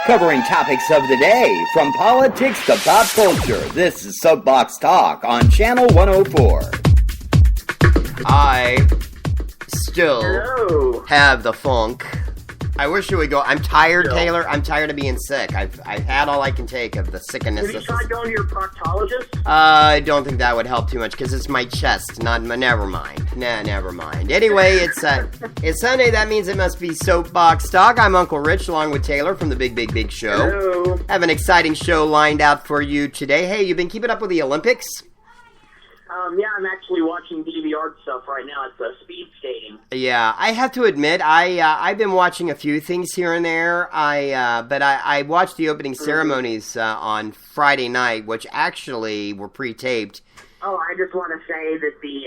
Covering topics of the day, from politics to pop culture. This is Soapbox Talk on Channel 104. I still have the funk. I wish it would go. I'm tired, Taylor. I'm tired of being sick. I've had all I can take of the sickness. Have you tried going to your proctologist? I don't think that would help too much because it's my chest. Never mind. Never mind. Anyway, it's Sunday. That means it must be Soapbox Talk. I'm Uncle Rich along with Taylor from the Big Show. Hello. Have an exciting show lined out for you today. Hey, you been keeping up with the Olympics? Yeah, I'm actually watching DVR stuff right now. It's speed skating. Yeah, I have to admit, I've been watching a few things here and there. But I watched the opening ceremonies on Friday night, which actually were pre-taped. Oh, I just want to say that the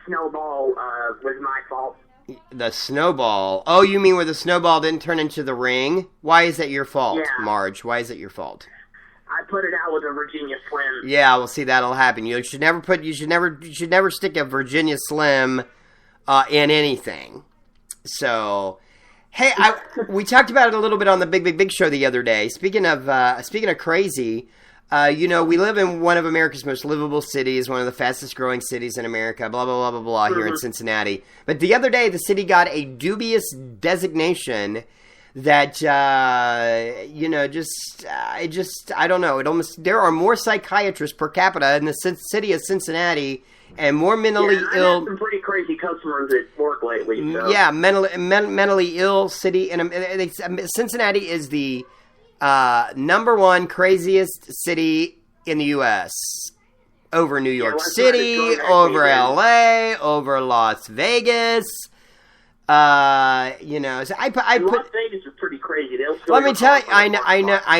snowball was my fault. The snowball? Oh, you mean where the snowball didn't turn into the ring? Why is that your fault, Yeah. Marge? Why is it your fault? I put it out with a Virginia Slim. Yeah, well, see, that'll happen. You should never stick a Virginia Slim in anything. So, hey, we talked about it a little bit on the Big Show the other day. Speaking of crazy, we live in one of America's most livable cities, one of the fastest growing cities in America. Blah blah blah blah blah. Here in Cincinnati, but the other day the city got a dubious designation. That, I don't know. There are more psychiatrists per capita in the city of Cincinnati and more mentally ill. I've had some pretty crazy customers at work lately. So. Yeah, mentally ill city. And Cincinnati is the number one craziest city in the U.S. Over New York City, over L.A., over Las Vegas. So Las Vegas is pretty crazy. Let me tell you, I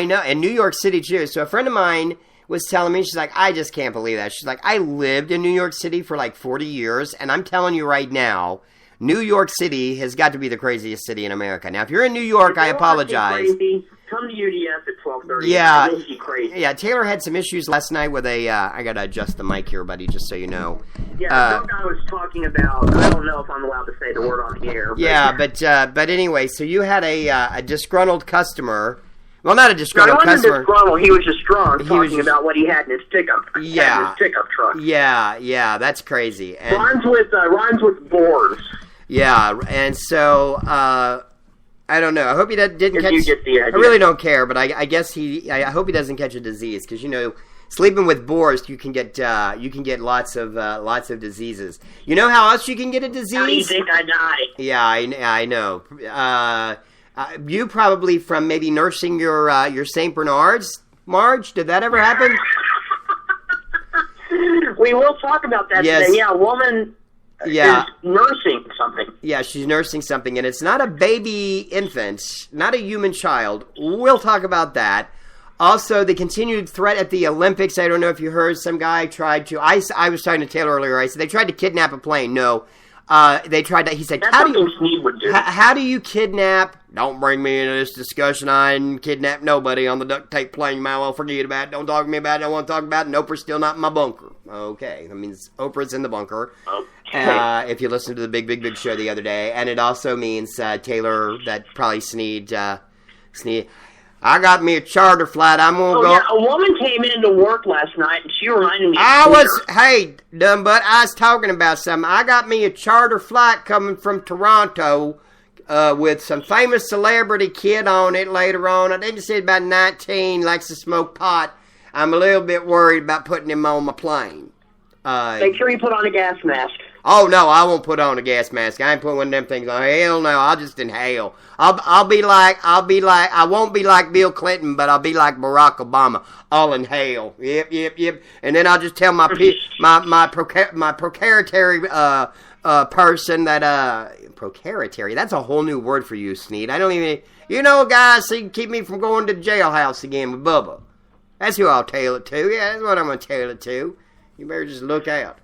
know, and New York City too. So a friend of mine was telling me, she's like, I just can't believe that. She's like, I lived in New York City for like 40 years, and I'm telling you right now, New York City has got to be the craziest city in America. Now, if you're in New York, I apologize. Come to UDF at 12:30. Yeah, you'll see crazy. Yeah. Taylor had some issues last night with I gotta adjust the mic here, buddy, just so you know. Yeah, some guy was talking about. I don't know if I'm allowed to say the word on the air. But. Yeah, but anyway, so you had a disgruntled customer. Well, not a disgruntled customer. He wasn't disgruntled. He was just drunk, talking about what he had in his pickup. Yeah, his pickup truck. Yeah, that's crazy. And, rhymes with boars. Yeah, and so. I don't know. I hope he didn't catch. You get the idea. I really don't care, but I guess I hope he doesn't catch a disease because sleeping with boars you can get lots of diseases. You know how else you can get a disease? How do you think I die? Yeah, I know. You probably from maybe nursing your Saint Bernards, Marge. Did that ever happen? We will talk about that today. Yeah, a woman. Yeah. Is nursing something. Yeah, she's nursing something, and it's not a baby infant, not a human child. We'll talk about that. Also, the continued threat at the Olympics. I don't know if you heard, some guy tried to... I was talking to Taylor earlier. I said, they tried to kidnap a plane. No. They tried to... He said, how do you kidnap... Don't bring me into this discussion. I didn't kidnap nobody on the duct tape plane. You might well forget about it. Don't talk to me about it. Don't want to talk about it. And Oprah's still not in my bunker. Okay. That means Oprah's in the bunker. If you listened to the Big Show the other day. And it also means, Taylor, that probably Sneed, I got me a charter flight. I'm going to go. Yeah, a woman came into work last night, and she reminded me hey, dumb butt, I was talking about something. I got me a charter flight coming from Toronto with some famous celebrity kid on it later on. I think he said about 19, likes to smoke pot. I'm a little bit worried about putting him on my plane. Make sure you put on a gas mask. Oh, no, I won't put on a gas mask. I ain't putting one of them things on. Hell no, I'll just inhale. I won't be like Bill Clinton, but I'll be like Barack Obama. I'll inhale. Yep. And then I'll just tell my proprietary person that, proprietary, that's a whole new word for you, Sneed. I don't even, guys, so you can keep me from going to the jailhouse again with Bubba. That's who I'll tell it to. Yeah, that's what I'm going to tell it to. You better just look out.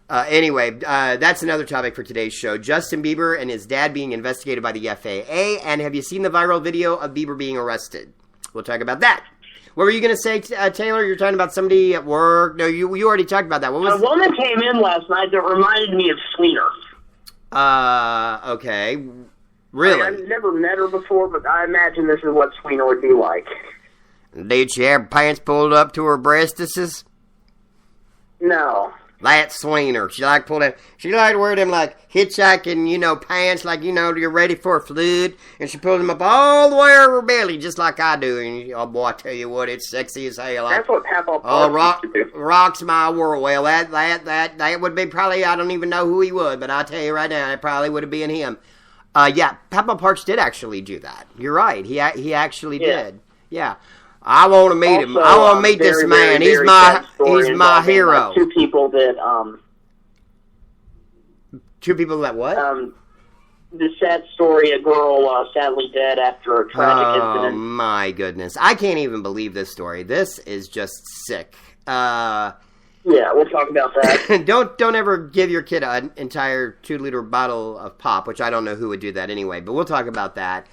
Anyway, that's another topic for today's show. Justin Bieber and his dad being investigated by the FAA. And have you seen the viral video of Bieber being arrested? We'll talk about that. What were you going to say, Taylor? You're talking about somebody at work. No, you already talked about that. What was a woman came in last night that reminded me of Sweeter. Okay. Really? I've never met her before, but I imagine this is what Sweeney would be like. Did she have pants pulled up to her breastises? No. That's Sweeney. She liked to wear them like hitchhiking, pants, like, you're ready for a flood. And she pulled them up all the way over her belly, just like I do. And, oh boy, I tell you what, it's sexy as hell. That's what Papa used to do. Rocks my world. Well, that would be probably, I don't even know who he would, but I'll tell you right now, it probably would have been him. Yeah, Papa Parks did actually do that. You're right. He actually did. Yeah. I want to meet him. I want to meet this man. He's my hero. Two people that what? The sad story, a girl sadly dead after a tragic incident. Oh my goodness. I can't even believe this story. This is just sick. Yeah, we'll talk about that. Don't ever give your kid an entire 2-liter bottle of pop, which I don't know who would do that anyway, but we'll talk about that.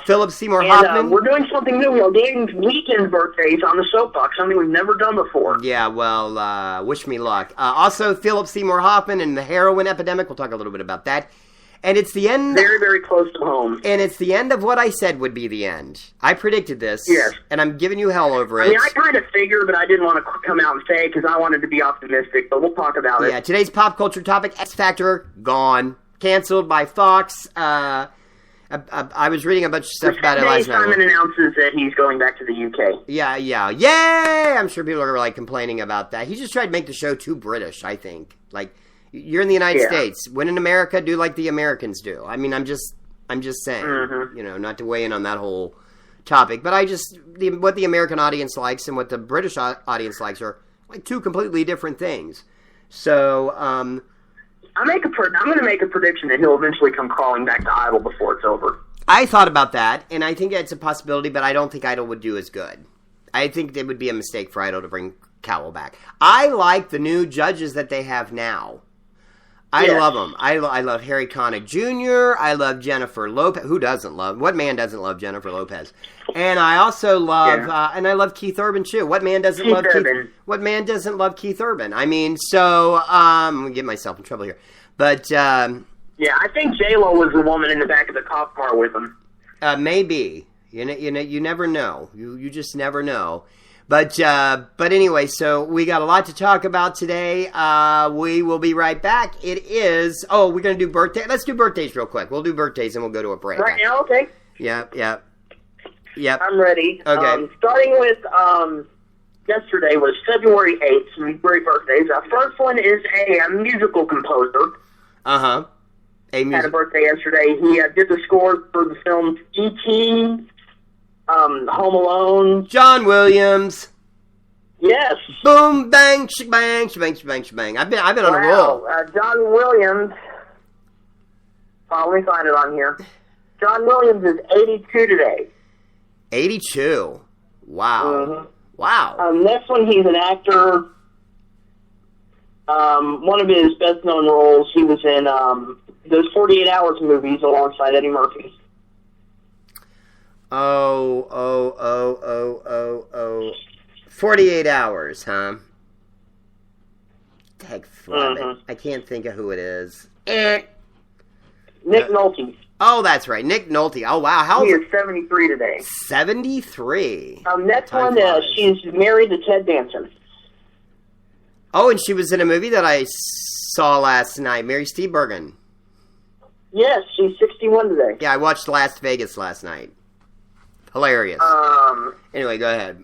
Philip Seymour Hoffman. We're doing something new. We're doing weekend birthdays on the Soapbox, something we've never done before. Yeah, well, wish me luck. Also, Philip Seymour Hoffman and the heroin epidemic. We'll talk a little bit about that. And it's the end. Very, very close to home. And it's the end of what I said would be the end. I predicted this. Yes. And I'm giving you hell over it. I mean, I kind of figured, but I didn't want to come out and say it because I wanted to be optimistic, but we'll talk about it. Yeah, today's pop culture topic, X Factor, gone. Canceled by Fox. I was reading a bunch of stuff about it last night. Simon announces that he's going back to the UK. Yeah. Yay! I'm sure people are like complaining about that. He just tried to make the show too British, I think. Like, you're in the United States. When in America, do like the Americans do. I mean, I'm just saying, not to weigh in on that whole topic, but what the American audience likes and what the British audience likes are like two completely different things. So, I'm going to make a prediction that he'll eventually come crawling back to Idol before it's over. I thought about that, and I think it's a possibility, but I don't think Idol would do as good. I think it would be a mistake for Idol to bring Cowell back. I like the new judges that they have now. I love them. I love Harry Connick Jr. I love Jennifer Lopez. What man doesn't love Jennifer Lopez? And I also love, and I love Keith Urban too. What man doesn't love Keith Urban? I mean, so I'm gonna get myself in trouble here, but yeah, I think J-Lo was the woman in the back of the cop car with him. Maybe you never know. You just never know. But anyway, so we got a lot to talk about today. We will be right back. It is, we're going to do birthday. Let's do birthdays real quick. We'll do birthdays and we'll go to a break. Right now, okay. Yep. I'm ready. Okay. Starting with, yesterday was February 8th, some great birthdays. First one is a musical composer. Uh-huh. Had a birthday yesterday. He did the score for the films E.T., Home Alone. John Williams. Yes. Boom, bang, shebang, shebang, shebang, shebang. I've been on a roll. John Williams. Let me find it on here. John Williams is 82 today. 82. Wow. Mm-hmm. Wow. Next one, he's an actor. One of his best-known roles, he was in those 48 Hours movies alongside Eddie Murphy. Oh. 48 Hours, huh? Heck, I can't think of who it is. Nick Nolte. Oh, that's right. Nick Nolte. Oh, wow. How he is 73 today. 73? Next one, she's married to Ted Danson. Oh, and she was in a movie that I saw last night. Mary Steenburgen. Yes, she's 61 today. Yeah, I watched Las Vegas last night. Hilarious. Anyway, go ahead.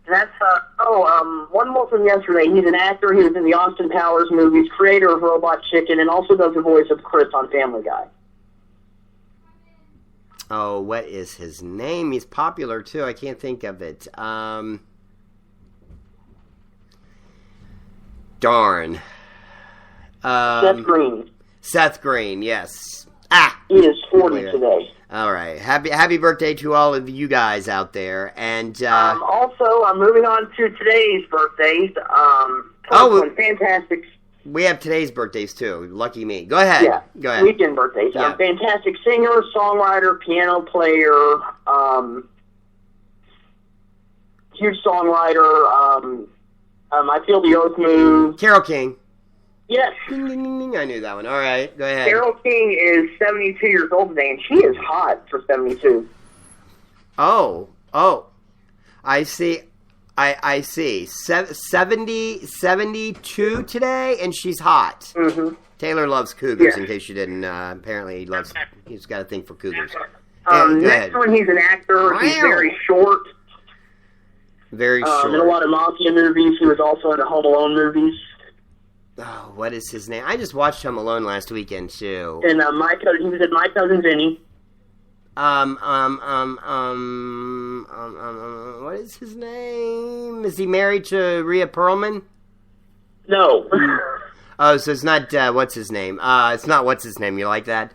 That's, one more from yesterday. He's an actor. He was in the Austin Powers movies, creator of Robot Chicken, and also does the voice of Chris on Family Guy. Oh, what is his name? He's popular, too. I can't think of it. Darn. Seth Green. Seth Green, yes. He is 40 today. All right. Happy birthday to all of you guys out there. And also, moving on to today's birthdays. Fantastic. We have today's birthdays too. Lucky me. Go ahead. Yeah. Go ahead. Weekend birthdays. Yeah. Fantastic singer, songwriter, piano player, huge songwriter. I Feel the Earth Move. Carole King. Yes. Ding, ding, ding, ding. I knew that one. All right, go ahead. Carole King is 72 years old today, and she is hot for 72. Oh, I see. I see. 72 today, and she's hot. Mm-hmm. Taylor loves cougars, Yes. in case you didn't. Apparently, he's got a thing for cougars. Next one, he's an actor. Wow. He's very short. Very short. In a lot of mafia movies. He was also in the Home Alone movies. Oh, what is his name? I just watched Home Alone last weekend, too. And he was in My Cousin Vinny. What is his name? Is he married to Rhea Perlman? No. Oh, so it's not, what's his name? It's not what's his name. You like that?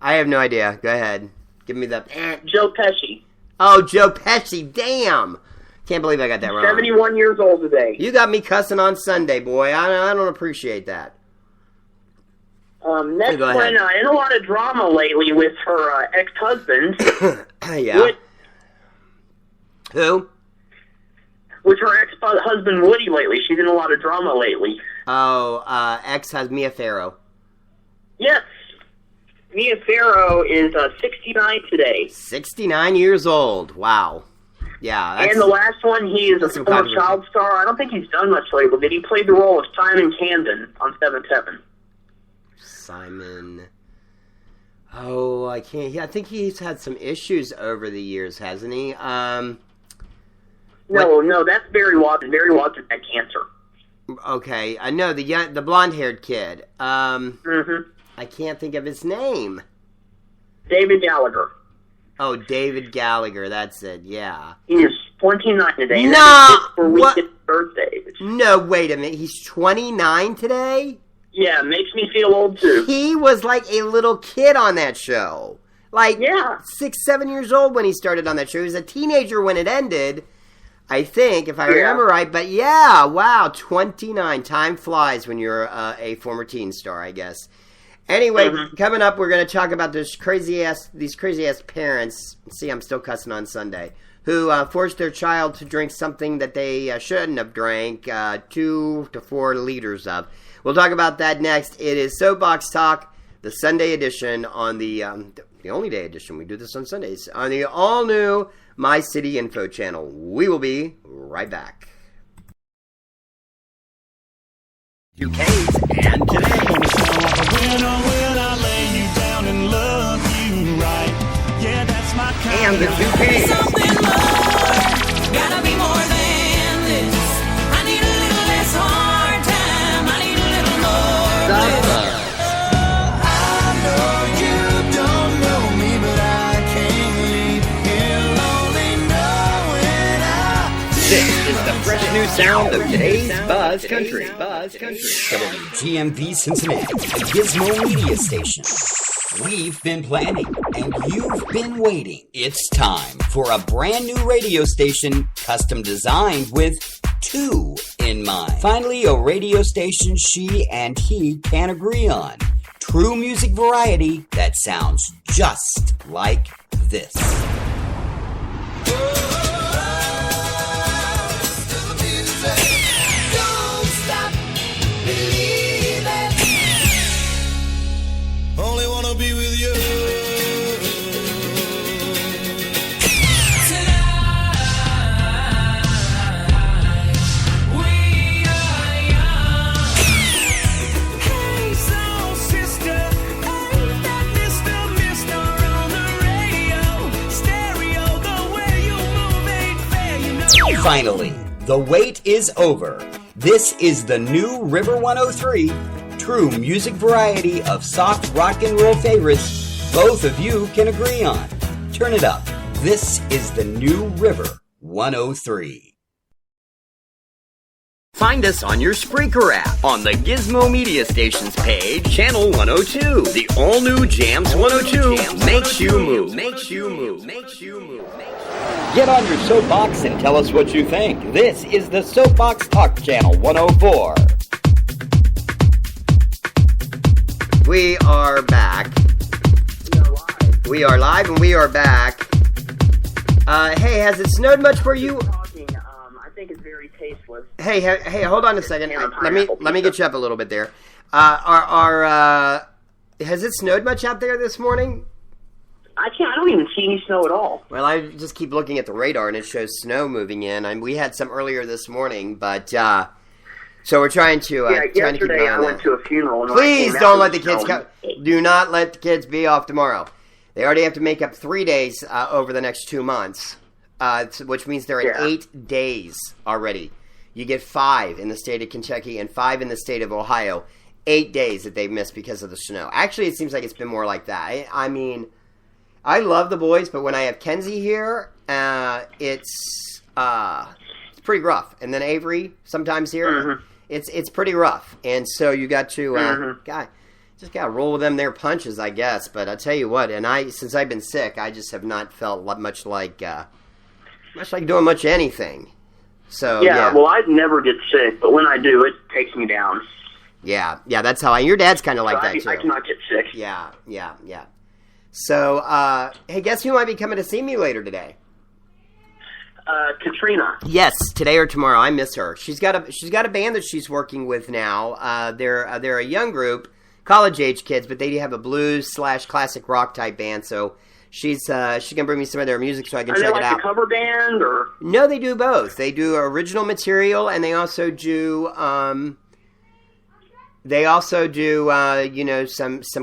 I have no idea. Go ahead. Give me the... Joe Pesci. Oh, Joe Pesci. Damn. Can't believe I got that wrong. 71 years old today. You got me cussing on Sunday, boy. I don't appreciate that. Next one, in a lot of drama lately with her ex-husband. Yeah. Who? With her ex-husband Woody lately. She's in a lot of drama lately. Oh, ex-husband Mia Farrow. Yes. Mia Farrow is 69 today. 69 years old. Wow. Yeah. And the last one, he is a former child star. I don't think he's done much lately, but he played the role of Simon Camden on 7-7. Simon. Oh, I can't. I think he's had some issues over the years, hasn't he? No, that's Barry Watson. Barry Watson had cancer. Okay, I know the blonde-haired kid. Mm-hmm. I can't think of his name. David Gallagher. Oh, David Gallagher. That's it. Yeah. He is 29 today. No. For his birthday. No, wait a minute. He's 29 today. Yeah, makes me feel old too. He was like a little kid on that show. Like 6, 7 years old when he started on that show. He was a teenager when it ended, I think, if I remember right. But yeah, wow, 29. Time flies when you're a former teen star, I guess. Anyway, coming up, we're going to talk about these crazy ass parents. See, I'm still cussing on Sunday. Who forced their child to drink something that they shouldn't have drank 2 to 4 liters of. We'll talk about that next. It is Soapbox Talk, the Sunday edition on the only day edition. We do this on Sundays on the all-new My City Info channel. We will be right back. UK's and today. When I lay you down and love you right. Yeah, that's my kind And the 2Ks. Something more, gotta be more than this. I need a little less hard time. I need a little more bliss. I know you don't know me, but I can't leave here lonely knowing This is the fresh new sound of today's Buzz Country. GMV Cincinnati, Gizmo Media Station. We've been planning, and you've been waiting. It's time for a brand new radio station, custom designed with 2 in mind. Finally, a radio station she and he can agree on. True music variety that sounds just like this. only wanna be with you. Finally, the wait is over. This is the new River 103, true music variety of soft rock and roll favorites both of you can agree on. Turn it up. This is the new River 103. Find us on your Spreaker app, on the Gizmo Media Stations page, Channel 102. The all-new Jams 102 makes you move. Get on your soapbox and tell us what you think. This is the Soapbox Talk Channel 104. We are back. We are live and we are back. Hey, has it snowed much for you? I think is very tasteless. Hey, hold on a second. Ham and Let me pineapple get you up a little bit there. Has it snowed much out there this morning? I don't even see any snow at all. Well, I just keep looking at the radar, and it shows snow moving in. We had some earlier this morning, but so we're trying to trying to keep an yesterday eye I on went that. to a funeral. And Please when I came don't out, let the it was kids snowing. come. Do not let the kids be off tomorrow. They already have to make up 3 days over the next 2 months, which means they're at 8 days already. You get 5 in the state of Kentucky and 5 in the state of Ohio. 8 days that they've missed because of the snow. Actually, it seems like it's been more like that. I mean, I love the boys, but when I have Kenzie here, it's pretty rough. And then Avery sometimes here, it's pretty rough. And so you got to just got to roll with them their punches, I guess. But I'll tell you what, and since I've been sick, I just have not felt much like doing much anything. So yeah. Well, I never get sick, but when I do, it takes me down. Yeah, that's how your dad's kind of like that too. I cannot get sick. Yeah. So, hey, guess who might be coming to see me later today? Katrina. Yes, today or tomorrow. I miss her. She's got a band that she's working with now. They're a young group, college age kids, but they have a blues / classic rock type band. So she can bring me some of their music so I can check it out. A cover band or? No, they do both. They do original material, and they also do some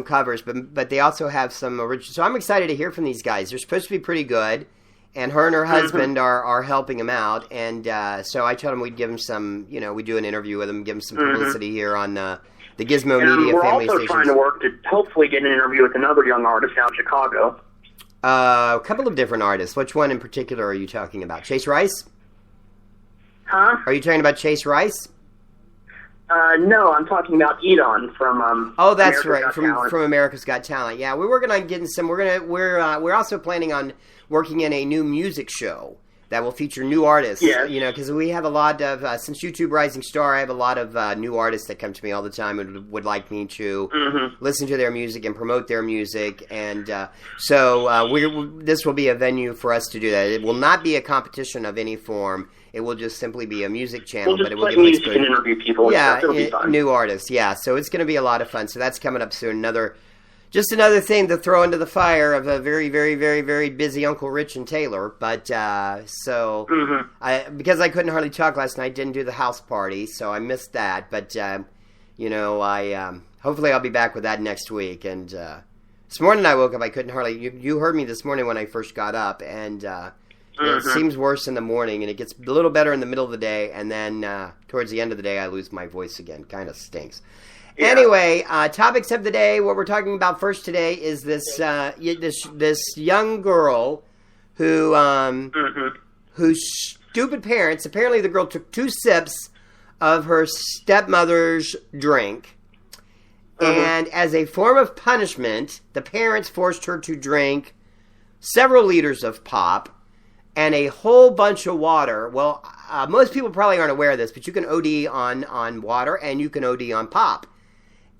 covers, but they also have some original. So I'm excited to hear from these guys. They're supposed to be pretty good, and her and her husband are helping them out. And so I told them we'd give them some, we do an interview with them, give them some publicity here on the Gizmo Media we're family also stations. trying to work to hopefully get an interview with another young artist out in Chicago. A couple of different artists. Which one in particular are you talking about? Chase Rice? Huh? Are you talking about Chase Rice? No, I'm talking about Edon from. Oh, that's America's right, Got Talent. from America's Got Talent. Yeah, we're working on getting some. We're also planning on working in a new music show that will feature new artists. Yes. Because we have a lot of since YouTube Rising Star, I have a lot of new artists that come to me all the time and would like me to listen to their music and promote their music. And so this will be a venue for us to do that. It will not be a competition of any form. It will just simply be a music channel, We'll just but it will play give music and interview people. Yeah, It'll be fun. new artists. Yeah, so it's going to be a lot of fun. So that's coming up soon. Just another thing to throw into the fire of a very, very, very, very busy Uncle Rich and Taylor. But because I couldn't hardly talk last night, didn't do the house party, so I missed that. But hopefully I'll be back with that next week. And this morning I woke up, I couldn't hardly. You heard me this morning when I first got up, and it seems worse in the morning, and it gets a little better in the middle of the day, and then towards the end of the day I lose my voice again. Kind of stinks. Yeah. Anyway, topics of the day. What we're talking about first today is this young girl whose stupid parents. Apparently, the girl took 2 sips of her stepmother's drink, and as a form of punishment, the parents forced her to drink several liters of pop and a whole bunch of water. Well, most people probably aren't aware of this, but you can OD on water and you can OD on pop.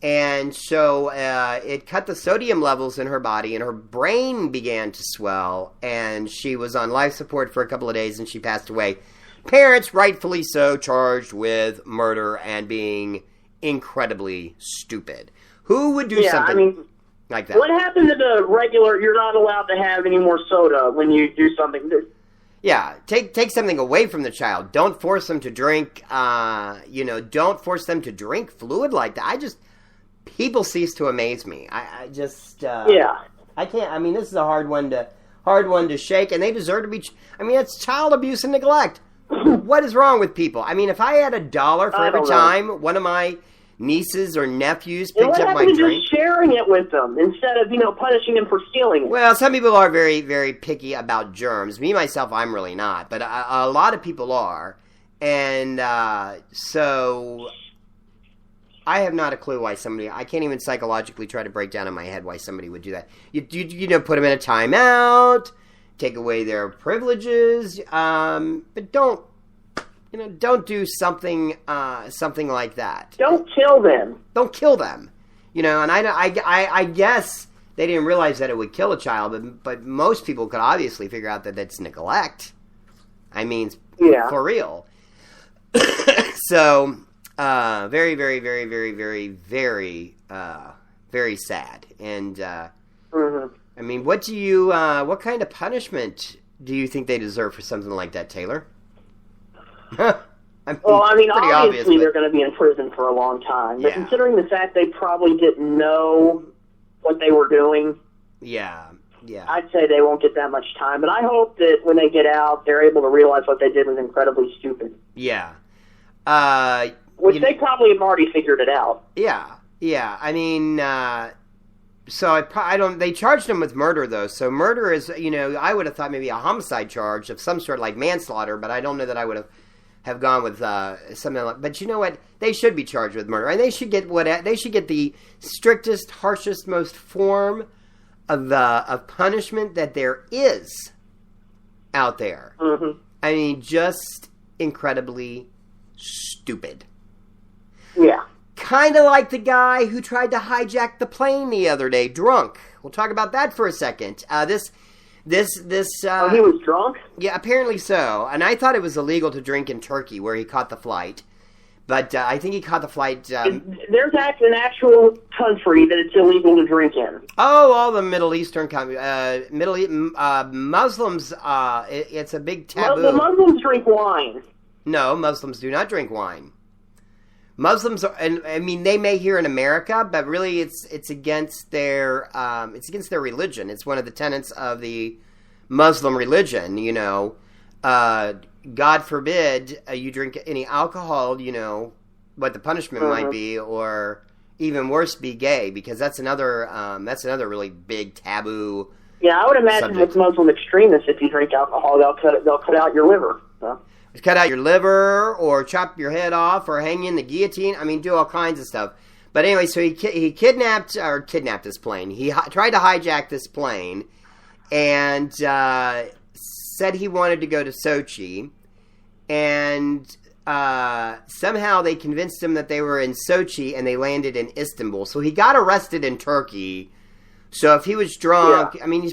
And so it cut the sodium levels in her body, and her brain began to swell, and she was on life support for a couple of days, and she passed away. Parents, rightfully so, charged with murder and being incredibly stupid. Who would do something like that? What happened to the regular, you're not allowed to have any more soda when you do something? Yeah, take something away from the child. Don't force them to drink, don't force them to drink fluid like that. People cease to amaze me. I can't. I mean, this is a hard one to shake, and they deserve to be. It's child abuse and neglect. What is wrong with people? I mean, if I had $1 for every time one of my nieces or nephews picked up my drink, just sharing it with them instead of punishing them for stealing it. Well, some people are very, very picky about germs. Me myself, I'm really not, but a lot of people are, and so. I have not a clue why I can't even psychologically try to break down in my head why somebody would do that. You put them in a timeout, take away their privileges, but don't do something like that. Don't kill them. Don't kill them. And I guess they didn't realize that it would kill a child, but most people could obviously figure out that it's neglect. I mean, for real. So, very, very, very, very, very, very, very sad. And, I mean, what kind of punishment do you think they deserve for something like that, Taylor? Well, I mean, pretty obviously obvious, they're going to be in prison for a long time. But Yeah. considering the fact they probably didn't know what they were doing, Yeah. I'd say they won't get that much time. But I hope that when they get out, they're able to realize what they did was incredibly stupid. Yeah. Which they probably have already figured it out. Yeah. I mean, so they charged him with murder, though. So murder is, I would have thought maybe a homicide charge of some sort, like manslaughter, but I don't know that I would have gone with something like. But you know what? They should be charged with murder, and they should get the strictest, harshest, most form of punishment that there is out there. Mm-hmm. I mean, just incredibly stupid. Yeah. Kind of like the guy who tried to hijack the plane the other day, drunk. We'll talk about that for a second. He was drunk? Yeah, apparently so. And I thought it was illegal to drink in Turkey, where he caught the flight. But I think he caught the flight. There's an actual country that it's illegal to drink in. Oh, all the Middle Eastern countries. Muslims, it's a big taboo. The Muslims drink wine. No, Muslims do not drink wine. Muslims are, and I mean, they may here in America, but really it's against their religion. It's one of the tenets of the Muslim religion. God forbid you drink any alcohol. What the punishment might be, or even worse, be gay, because that's another really big taboo. Yeah, I would imagine subject. with Muslim extremists, if you drink alcohol, they'll cut out your liver. So. Cut out your liver, or chop your head off, or hang you in the guillotine. I mean, do all kinds of stuff. But anyway, so he kidnapped this plane. He tried to hijack this plane, and said he wanted to go to Sochi, and somehow they convinced him that they were in Sochi, and they landed in Istanbul. So he got arrested in Turkey. So if he was drunk, yeah. I mean,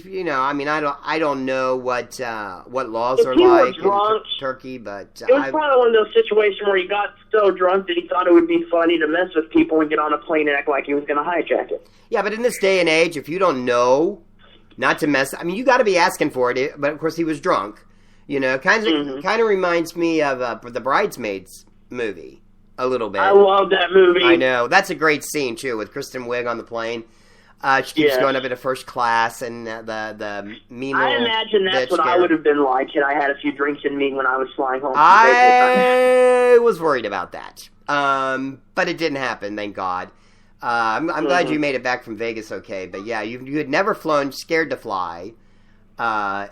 I don't know what laws if are he like drunk, in Turkey, but it was probably one of those situations where he got so drunk that he thought it would be funny to mess with people and get on a plane and act like he was going to hijack it. Yeah, but in this day and age, if you don't know not to mess, I mean, you got to be asking for it. But of course, he was drunk. Kind of reminds me of the Bridesmaids movie a little bit. I love that movie. I know, that's a great scene too, with Kristen Wiig on the plane. She keeps going up into first class, and the mean little I imagine that's what I would have been like had I had a few drinks in me when I was flying home. I was worried about that, but it didn't happen, thank God. I'm glad you made it back from Vegas okay. But yeah, you had never flown, scared to fly, but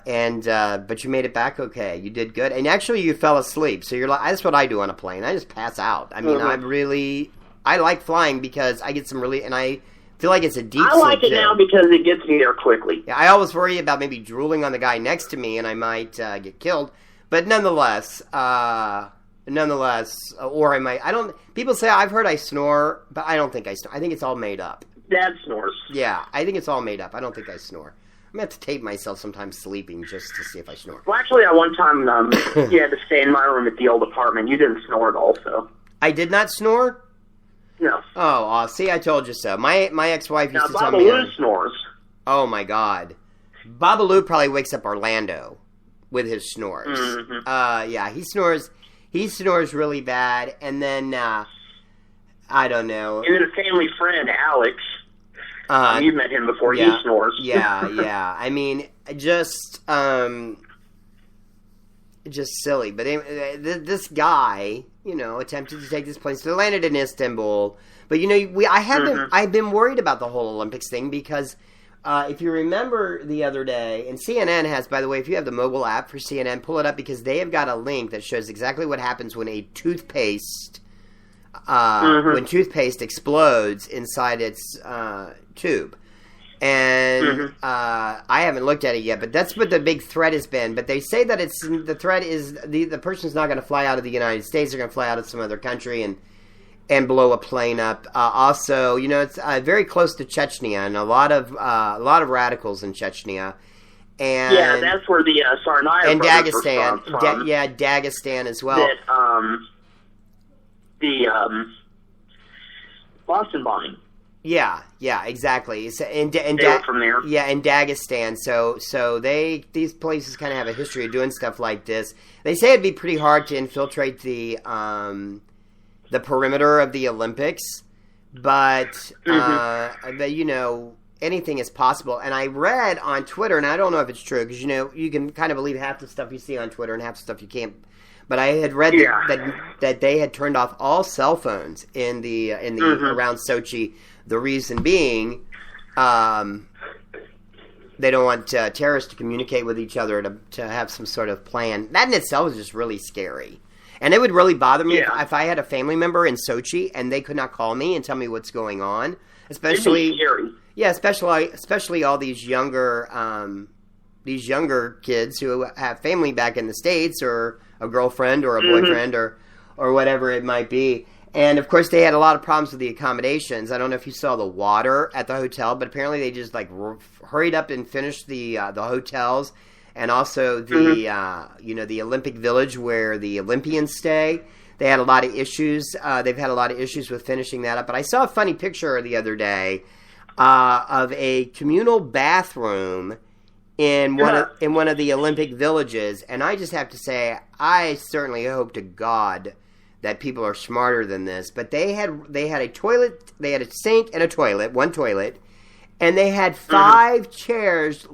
you made it back okay. You did good, and actually you fell asleep. So you're like, that's what I do on a plane. I just pass out. I mean, I like flying because I get some really, and I feel like it's a deep sleep. I like it now because it gets me there quickly. Yeah, I always worry about maybe drooling on the guy next to me and I might get killed. But nonetheless, or I might, people say I've heard I snore, but I don't think I snore. I think it's all made up. Dad snores. Yeah, I think it's all made up. I don't think I snore. I'm going to have to tape myself sometimes sleeping just to see if I snore. Well, actually, at one time, you had to stay in my room at the old apartment. You didn't snore at all, so. I did not snore? No. Oh, see, I told you so. My ex-wife used to tell me. Babalu snores. Oh my God, Babalu probably wakes up Orlando with his snores. Mm-hmm. Yeah, he snores. He snores really bad, and then I don't know. And then a family friend, Alex. You've met him before. Yeah, he snores. yeah. I mean, just silly. But this guy, attempted to take this plane. So they landed in Istanbul. But I've been worried about the whole Olympics thing because if you remember the other day, and CNN has, by the way, if you have the mobile app for CNN, pull it up because they have got a link that shows exactly what happens when a toothpaste explodes inside its tube. And I haven't looked at it yet, but that's what the big threat has been. But they say that the threat is the person's not going to fly out of the United States; they're going to fly out of some other country and blow a plane up. Also, it's very close to Chechnya, and a lot of radicals in Chechnya. And yeah, that's where the Tsarnaev and brothers Dagestan, were from. Dagestan as well. That the Boston bombing. Yeah, exactly. So, They were from there. Yeah, in Dagestan. So these places kind of have a history of doing stuff like this. They say it'd be pretty hard to infiltrate the perimeter of the Olympics, but anything is possible. And I read on Twitter, and I don't know if it's true because you can kind of believe half the stuff you see on Twitter and half the stuff you can't. But I had read that they had turned off all cell phones in the around Sochi. The reason being, they don't want terrorists to communicate with each other to have some sort of plan. That in itself is just really scary. And it would really bother me if I had a family member in Sochi and they could not call me and tell me what's going on. Especially, especially all these younger kids who have family back in the States or a girlfriend or a boyfriend or whatever it might be. And, of course, they had a lot of problems with the accommodations. I don't know if you saw the water at the hotel, but apparently they just, hurried up and finished the hotels and also the Olympic Village where the Olympians stay. They had a lot of issues. They've had a lot of issues with finishing that up. But I saw a funny picture the other day of a communal bathroom in one of the Olympic villages. And I just have to say, I certainly hope to God that people are smarter than this, but they had a toilet, they had a sink and a toilet, one toilet, and they had 5 chairs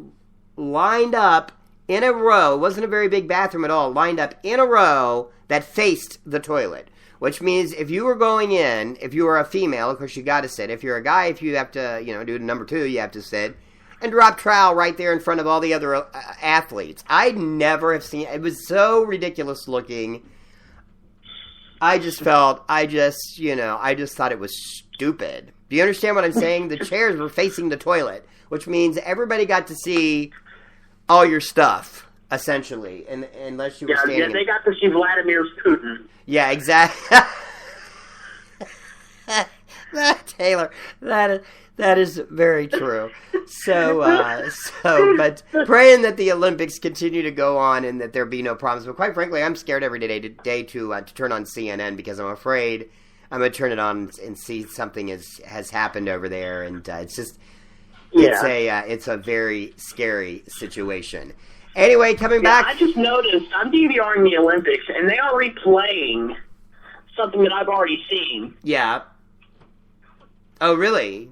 lined up in a row. It wasn't a very big bathroom at all, lined up in a row that faced the toilet, which means if you were going in, if you were a female, of course you got to sit. If you're a guy, if you have to, do number 2, you have to sit and drop trowel right there in front of all the other athletes. I'd never have seen it. Was so ridiculous looking. I just thought it was stupid. Do you understand what I'm saying? The chairs were facing the toilet, which means everybody got to see all your stuff, essentially, unless you were standing. Yeah, they got to see Vladimir Putin. Yeah, exactly. Taylor, that is very true. But praying that the Olympics continue to go on and that there be no problems. But quite frankly, I'm scared every day to turn on CNN because I'm afraid I'm going to turn it on and see something has happened over there, and it's just it's a very scary situation. Anyway, coming back, I just noticed I'm DVRing the Olympics and they are replaying something that I've already seen. Yeah. Oh, really?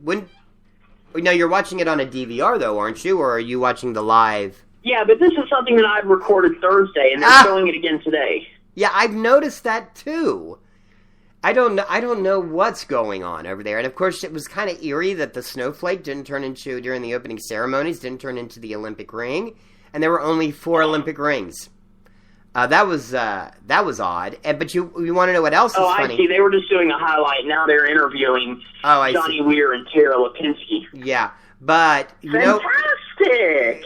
Now, you're watching it on a DVR, though, aren't you? Or are you watching the live? Yeah, but this is something that I've recorded Thursday, and they're showing it again today. Yeah, I've noticed that, too. I don't know what's going on over there. And, of course, it was kind of eerie that the snowflake during the opening ceremonies, didn't turn into the Olympic ring. And there were only 4 Olympic rings. That was odd. But you want to know what else is funny? I see. They were just doing a highlight. Now they're interviewing Johnny Weir and Tara Lipinski. Yeah, but fantastic.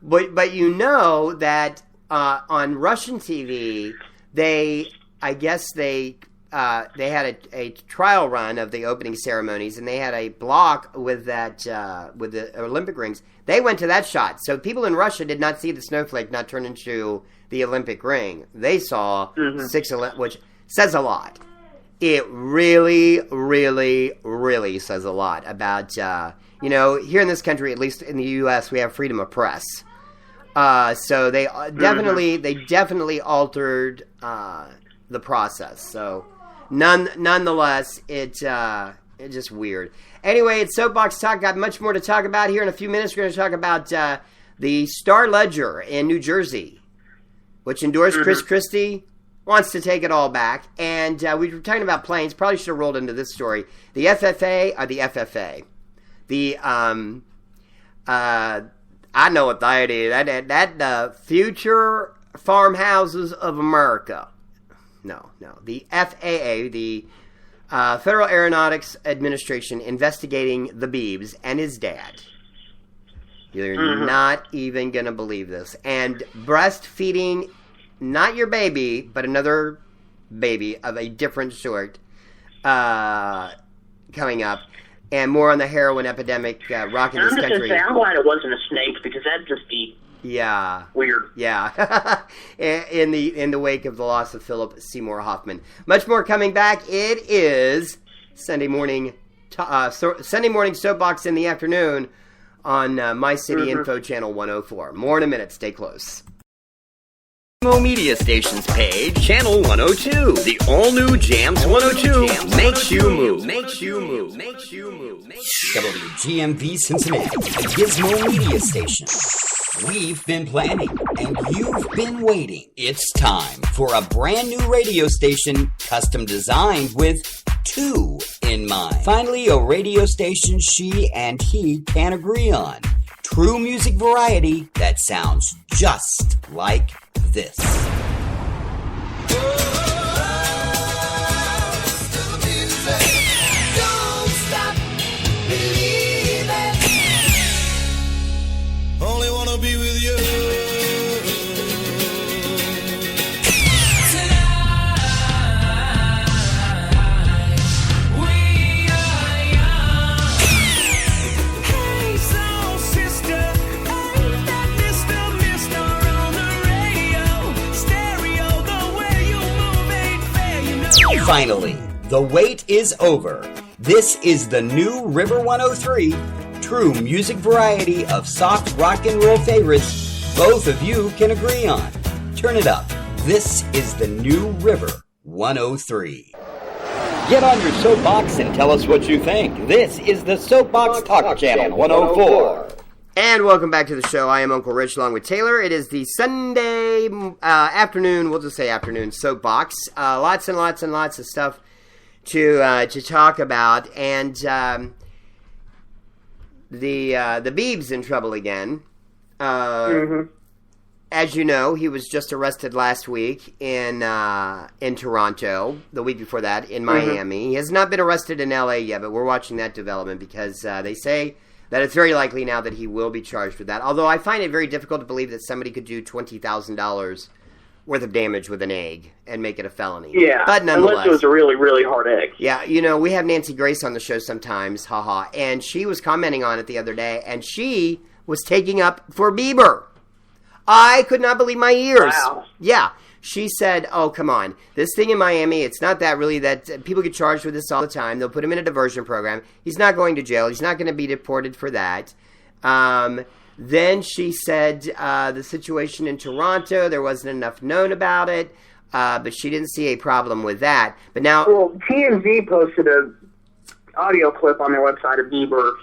But you know that on Russian TV, they had a trial run of the opening ceremonies, and they had a block with with the Olympic rings. They went to that shot. So people in Russia did not see the snowflake not turn into the Olympic ring. They saw 6, which says a lot. It really, really, really says a lot about, here in this country, at least in the U.S., we have freedom of press. So they definitely altered the process. So nonetheless, it's just weird. Anyway, it's Soapbox Talk. Got much more to talk about here in a few minutes. We're going to talk about the Star Ledger in New Jersey, which endorsed Chris Christie, wants to take it all back. And we were talking about planes. Probably should have rolled into this story. The FFA. I know what that is. That Future Farmhouses of America. No. The FAA, the Federal Aeronautics Administration, investigating the Beebs and his dad. You're not even going to believe this. And breastfeeding, not your baby, but another baby of a different sort, coming up. And more on the heroin epidemic rocking this country. I'm glad it wasn't a snake, because that'd just be Yeah. Weird. Yeah. in the wake of the loss of Philip Seymour Hoffman. Much more coming back. It is Sunday morning Soapbox in the afternoon on My City Info Channel 104. More in a minute. Stay close. Gizmo Media Stations page, Channel 102. The all-new Jams 102 makes you move. Makes you move. Makes you move. WGMV Cincinnati, the Gizmo Media Station. We've been planning, and you've been waiting. It's time for a brand new radio station, custom designed with two in mind. Finally, a radio station she and he can agree on. True music variety that sounds just like this. Only wanna be with you. Finally, the wait is over. This is the new River 103, true music variety of soft rock and roll favorites both of you can agree on. Turn it up. This is the new River 103. Get on your soapbox and tell us what you think. This is the Soapbox Talk Channel 104. And welcome back to the show. I am Uncle Rich along with Taylor. It is the Sunday afternoon, we'll just say afternoon, Soapbox. Lots and lots and lots of stuff to talk about. And the Beeb's in trouble again. As you know, he was just arrested last week in Toronto. The week before that in Miami. He has not been arrested in L.A. yet, but we're watching that development because they say that it's very likely now that he will be charged with that. Although I find it very difficult to believe that somebody could do $20,000 worth of damage with an egg and make it a felony. Yeah, but nonetheless, unless it was a really, really hard egg. Yeah, you know, we have Nancy Grace on the show sometimes, haha, and she was commenting on it the other day, and she was taking up for Bieber. I could not believe my ears. Wow. Yeah. She said, oh, come on. This thing in Miami, it's not that really that people get charged with this all the time. They'll put him in a diversion program. He's not going to jail. He's not going to be deported for that. Then she said the situation in Toronto, there wasn't enough known about it, but she didn't see a problem with that. But now... Well, TMZ posted a audio clip on their website of Bieber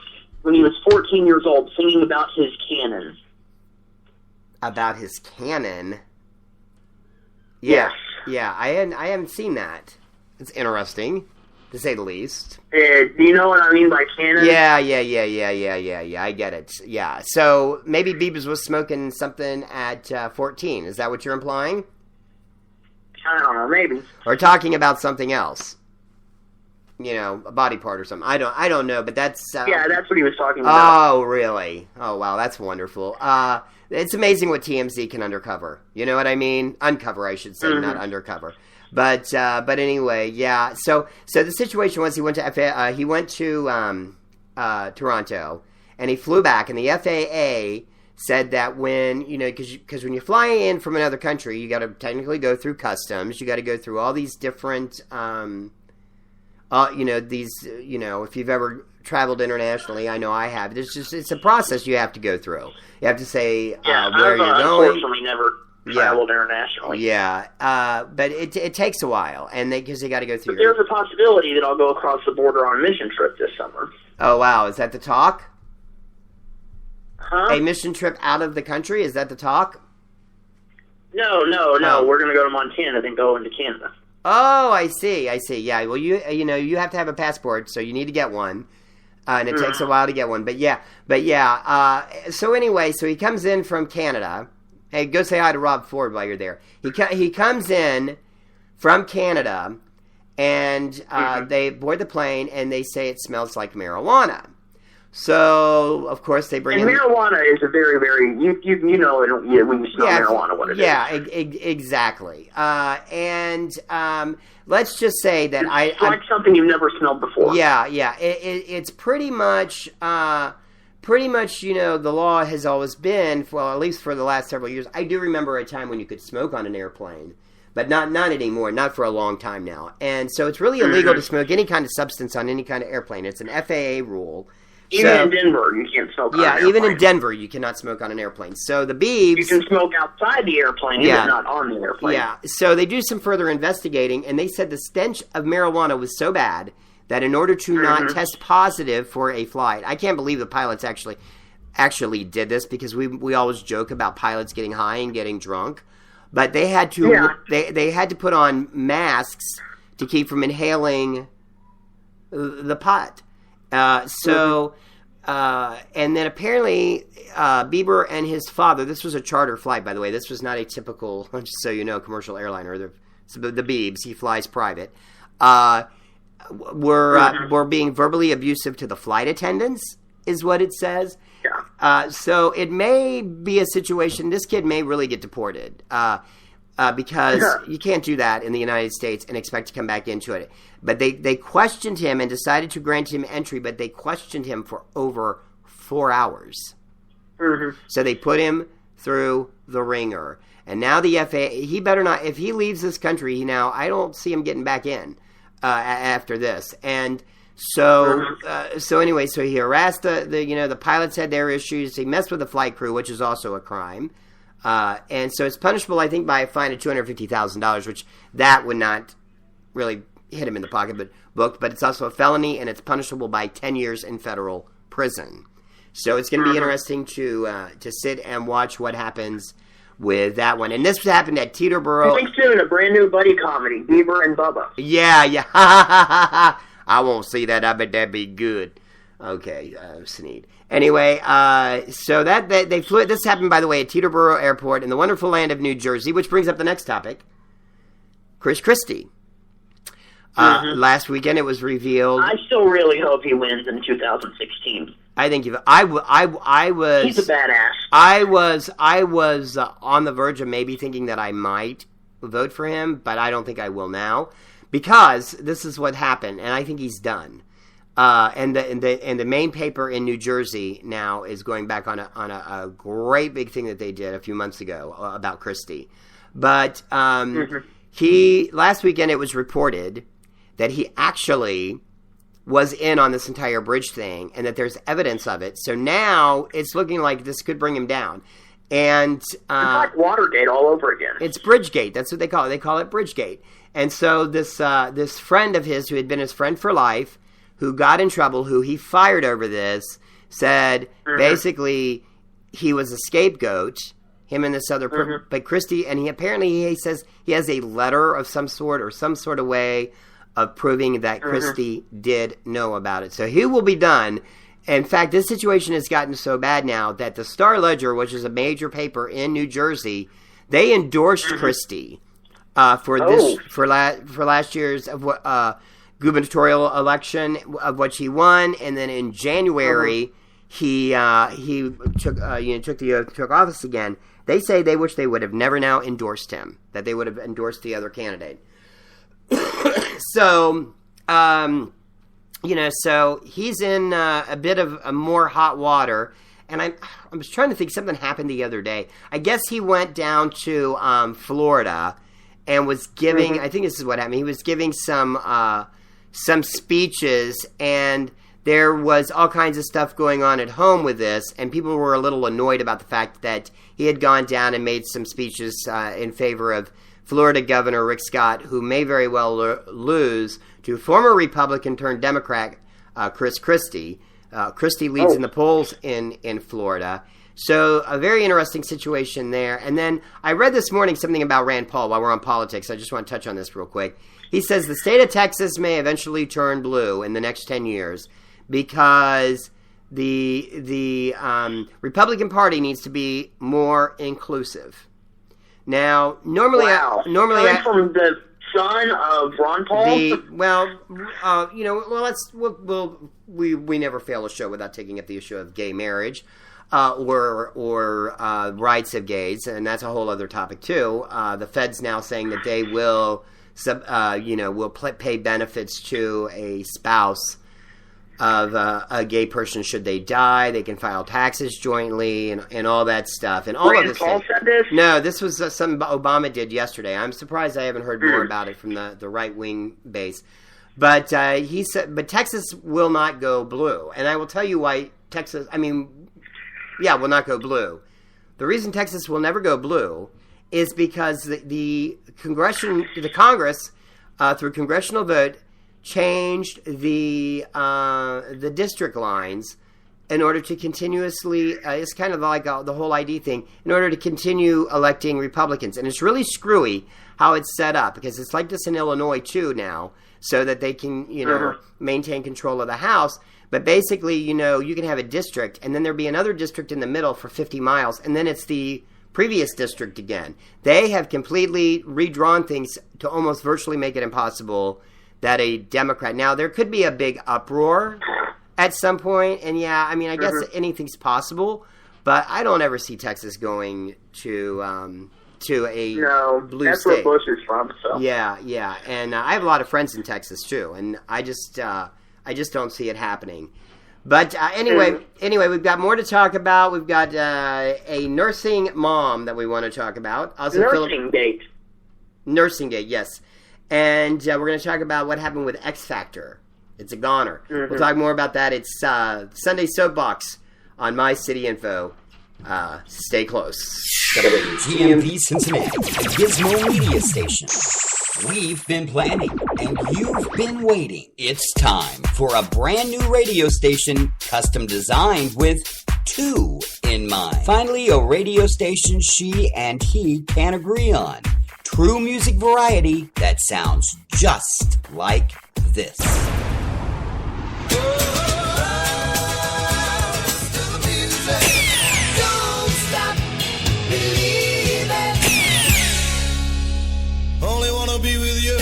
when he was 14 years old singing about his canon. About his canon? Yes. Yeah, I haven't seen that. It's interesting, to say the least. Do you know what I mean by canon? Yeah, I get it. Yeah, so maybe Biebs was smoking something at 14. Is that what you're implying? I don't know, maybe. Or talking about something else? You know, a body part or something. I don't know, but that's... yeah, that's what he was talking about. Oh, really? Oh, wow, that's wonderful. It's amazing what TMZ can uncover. You know what I mean? Uncover, I should say, not undercover. But anyway, yeah. So the situation was he went to Toronto, and he flew back, and the FAA said that when, you know, because when you fly in from another country, you got to technically go through customs. You got to go through all these different, if you've ever traveled internationally, I know I have. It's a process you have to go through. You have to say where you're going. Unfortunately, never traveled internationally. Yeah, but it takes a while, and because they got to go through. But there's a possibility that I'll go across the border on a mission trip this summer. Oh wow, is that the talk? Huh? A mission trip out of the country? Is that the talk? No. Oh. We're going to go to Montana, then go into Canada. Oh, I see. Yeah, well, you have to have a passport, so you need to get one. And it takes a while to get one. But yeah. So anyway, so he comes in from Canada. Hey, go say hi to Rob Ford while you're there. He comes in from Canada, and they board the plane, and they say it smells like marijuana. So, of course, they bring in... marijuana is a very, very... You know when you smell marijuana what it is. Yeah, exactly. Let's just say that It's like something you've never smelled before. Yeah. It's pretty much pretty much, the law has always been, well, at least for the last several years. I do remember a time when you could smoke on an airplane, but not anymore, not for a long time now. And so it's really illegal to smoke any kind of substance on any kind of airplane. It's an FAA rule. Even in Denver, you can't smoke on an airplane. Yeah, even in Denver, you cannot smoke on an airplane. So the Beebs... You can smoke outside the airplane, but not on the airplane. Yeah, so they do some further investigating, and they said the stench of marijuana was so bad that in order to not test positive for a flight... I can't believe the pilots actually did this, because we always joke about pilots getting high and getting drunk. But they had to they had to put on masks to keep from inhaling the pot. And then apparently Bieber and his father, this was a charter flight, by the way. This was not a typical, just so you know, commercial airliner. The Biebs, he flies private, were being verbally abusive to the flight attendants, is what it says. Yeah. So it may be a situation, this kid may really get deported. Because you can't do that in the United States and expect to come back into it. But they questioned him and decided to grant him entry, but they questioned him for over 4 hours. So they put him through the ringer. And now the FAA, he better not, if he leaves this country now, I don't see him getting back in after this. And so anyway, so he harassed the pilots had their issues. He messed with the flight crew, which is also a crime. And so it's punishable, I think, by a fine of $250,000, which that would not really hit him in the pocketbook, but it's also a felony, and it's punishable by 10 years in federal prison. So it's going to be interesting to sit and watch what happens with that one. And this happened at Teterboro. I think soon, a brand new buddy comedy, Bieber and Bubba. Yeah. I won't see that. I bet that'd be good. Okay, Sneed. Anyway, so that they flew. This happened, by the way, at Teterboro Airport in the wonderful land of New Jersey, which brings up the next topic. Chris Christie. Last weekend, it was revealed. I still really hope he wins in 2016. I think I was. He's a badass. I was on the verge of maybe thinking that I might vote for him, but I don't think I will now, because this is what happened, and I think he's done. And the main paper in New Jersey now is going back on a great big thing that they did a few months ago about Christie. But he last weekend it was reported that he actually was in on this entire bridge thing, and that there's evidence of it. So now it's looking like this could bring him down. And it's like Watergate all over again. It's Bridgegate. That's what they call it. They call it Bridgegate. And so this friend of his, who had been his friend for life, who got in trouble, who he fired over this, said basically he was a scapegoat, him and this other but Christie, and he says he has a letter of some sort or some sort of way of proving that Christie did know about it. So he will be done. In fact, this situation has gotten so bad now that the Star-Ledger, which is a major paper in New Jersey, they endorsed Christie for last year's gubernatorial election, of which he won, and then in January he took office again. They say they wish they would have never now endorsed him, that they would have endorsed the other candidate. So so he's in a bit of a more hot water, and I was trying to think, something happened the other day. I guess he went down to Florida and was giving. I think this is what happened. He was giving some speeches, and there was all kinds of stuff going on at home with this, and people were a little annoyed about the fact that he had gone down and made some speeches in favor of Florida Governor Rick Scott, who may very well lose to former Republican turned Democrat Chris Christie. Christie leads in the polls in Florida. So a very interesting situation there. And then I read this morning something about Rand Paul while we're on politics. I just want to touch on this real quick. He says the state of Texas may eventually turn blue in the next 10 years because the Republican Party needs to be more inclusive. Now, normally, coming from the son of Ron Paul. We never fail a show without taking up the issue of gay marriage, or rights of gays, and that's a whole other topic too. The Fed's now saying that they will pay benefits to a spouse of a gay person should they die. They can file taxes jointly and all that stuff. And all of Rand this. Paul said this? No, this was something Obama did yesterday. I'm surprised I haven't heard more about it from the right wing base. But he said, but Texas will not go blue, and I will tell you why Texas. Will not go blue. The reason Texas will never go blue is because the Congress, through congressional vote, changed the district lines in order to continuously. It's kind of like the whole ID thing. In order to continue electing Republicans, and it's really screwy how it's set up because it's like this in Illinois too now, so that they can maintain control of the House. But basically, you can have a district, and then there'll be another district in the middle for 50 miles, and then it's the previous district again. They have completely redrawn things to almost virtually make it impossible that a Democrat... Now, there could be a big uproar at some point, and I guess anything's possible, but I don't ever see Texas going to a blue that's state. where Bush is from, so. Yeah, and I have a lot of friends in Texas, too, and I just don't see it happening. But anyway, we've got more to talk about. We've got a nursing mom that we want to talk about. Also, Nursing Gate, yes. And we're going to talk about what happened with X Factor. It's a goner. We'll talk more about that. It's Sunday Soapbox on My City Info. Stay close. GMP Cincinnati, the Gizmo Media Station. We've been planning, and you've been waiting. It's time for a brand new radio station custom designed with two in mind. Finally, a radio station she and he can agree on. True music variety that sounds just like this. Only wanna be with you.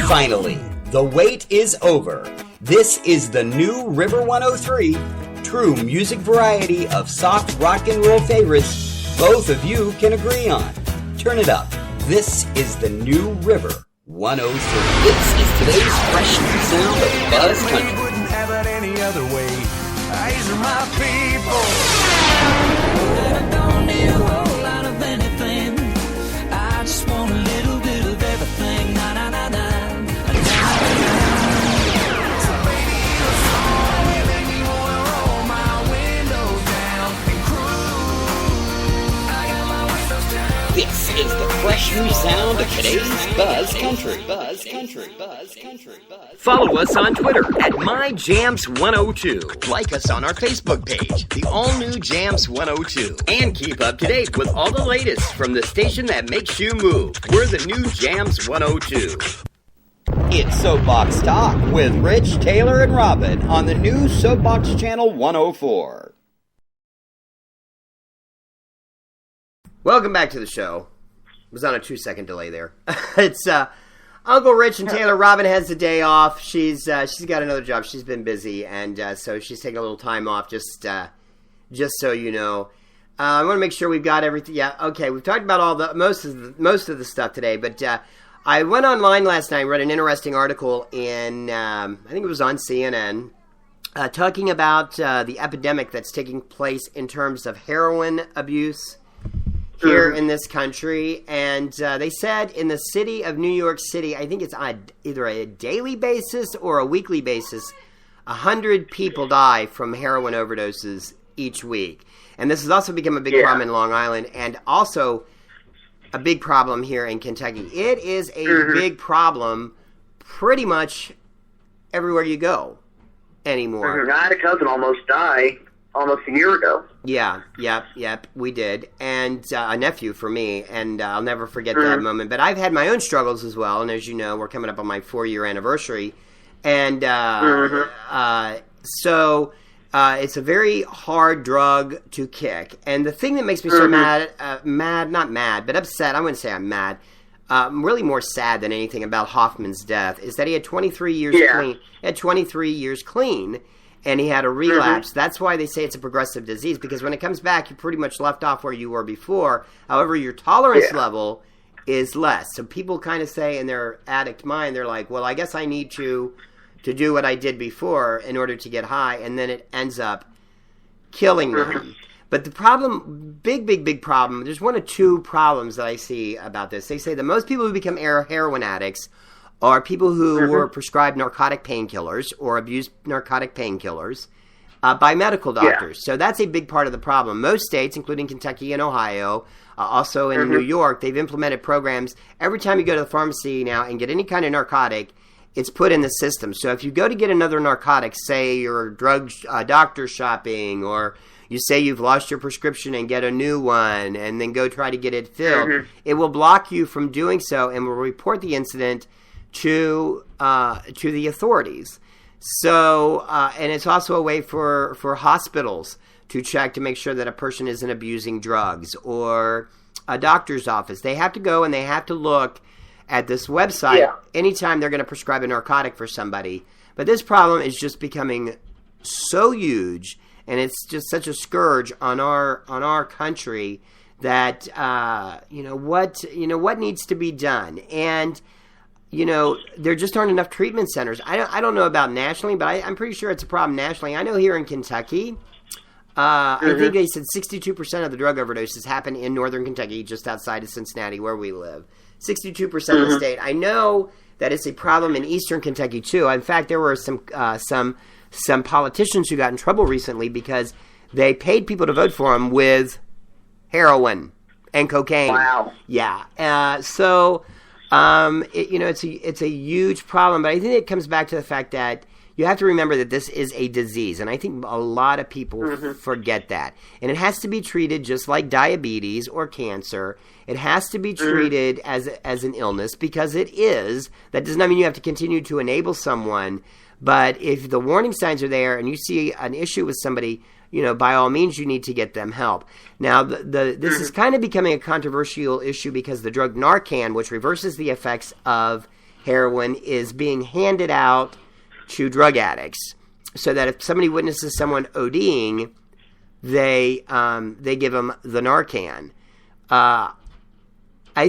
Finally, the wait is over. This is the new River 103, true music variety of soft rock and roll favorites both of you can agree on. Turn it up. This is the new River 103. This is today's fresh new sound of Buzz Country. We wouldn't have it any other way. These are my people. I don't need a whole lot of anything. I just want a little bit of everything. Na na na na. So baby, a song that make me wanna roll my windows down and cruise. I got my windows down. This is the fresh new sound of today's Buzz Country. Follow us on Twitter at MyJams102. Like us on our Facebook page, the all-new Jams 102. And keep up to date with all the latest from the station that makes you move. We're the new Jams 102. It's Soapbox Talk with Rich, Taylor, and Robin on the new Soapbox Channel 104. Welcome back to the show. It was on a 2-second delay there. It's Uncle Rich and Taylor. Robin has the day off. She's got another job. She's been busy, and so she's taking a little time off. Just so you know, I want to make sure we've got everything. Yeah, okay. We've talked about all the most of the stuff today, but I went online last night and read an interesting article in I think it was on CNN, talking about the epidemic that's taking place in terms of heroin abuse here in this country, and they said in the city of New York City, I think it's on either a daily basis or a weekly basis, 100 people die from heroin overdoses each week. And this has also become a big problem in Long Island, and also a big problem here in Kentucky. It is a big problem pretty much everywhere you go anymore. I had a cousin almost die almost a year ago. Yeah, yep, we did. And a nephew for me, and I'll never forget that moment. But I've had my own struggles as well, and as you know, we're coming up on my 4-year anniversary. And so it's a very hard drug to kick. And the thing that makes me so mad, not mad, but upset, I wouldn't say I'm mad, really more sad than anything about Hoffman's death is that he had 23 years clean. He had 23 years clean, and he had a relapse. That's why they say it's a progressive disease, because when it comes back, you're pretty much left off where you were before. However, your tolerance level is less. So people kind of say in their addict mind, they're like, well, I guess I need to do what I did before in order to get high, and then it ends up killing them. But the problem, big problem, there's one of two problems that I see about this. They say that most people who become heroin addicts are people who were prescribed narcotic painkillers or abused narcotic painkillers by medical doctors. So that's a big part of the problem. Most states, including Kentucky and Ohio, also in New York, they've implemented programs. Every time you go to the pharmacy now and get any kind of narcotic, it's put in the system. So if you go to get another narcotic, say you're doctor shopping, or you say you've lost your prescription and get a new one and then go try to get it filled, it will block you from doing so and will report the incident to the authorities. So, and it's also a way for hospitals to check to make sure that a person isn't abusing drugs, or a doctor's office. They have to go and they have to look at this website anytime they're going to prescribe a narcotic for somebody. But this problem is just becoming so huge, and it's just such a scourge on our country that what needs to be done. And there just aren't enough treatment centers. I don't know about nationally, but I'm pretty sure it's a problem nationally. I know here in Kentucky, I think they said 62% of the drug overdoses happen in northern Kentucky, just outside of Cincinnati, where we live. 62% of the state. I know that it's a problem in eastern Kentucky too. In fact, there were some politicians who got in trouble recently because they paid people to vote for them with heroin and cocaine. Wow. Yeah. It's a huge problem, but I think it comes back to the fact that you have to remember that this is a disease, and I think a lot of people forget that. And it has to be treated just like diabetes or cancer. It has to be treated as an illness, because it is. That does not mean you have to continue to enable someone, but if the warning signs are there and you see an issue with somebody, by all means you need to get them help. Now, this is kind of becoming a controversial issue because the drug Narcan, which reverses the effects of heroin, is being handed out to drug addicts, so that if somebody witnesses someone ODing, they give them the Narcan. I